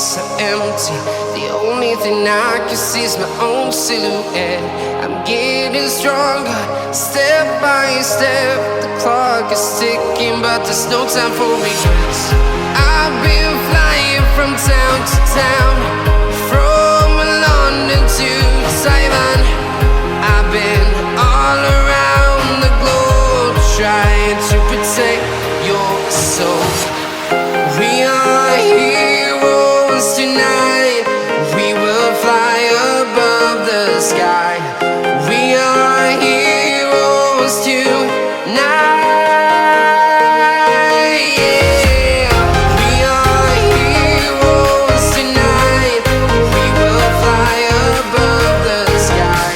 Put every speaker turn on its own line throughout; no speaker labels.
so empty. The only thing I can see is my own silhouette. I'm getting stronger, step by step. The clock is ticking, but there's no time for regrets. I've been flying from town to town, from London to Taiwan. I've been all around the globe, trying to protect your soul. We are heroes tonight. We will fly above the sky. We are heroes tonight. Yeah. We are heroes tonight. We will fly above the sky.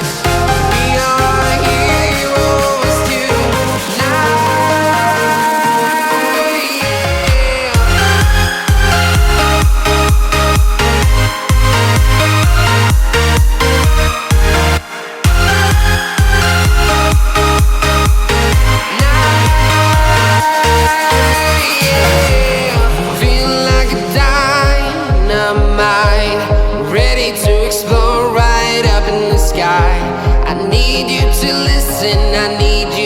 We are heroes tonight. Ready to explore right up in the sky. I need you to listen, I need you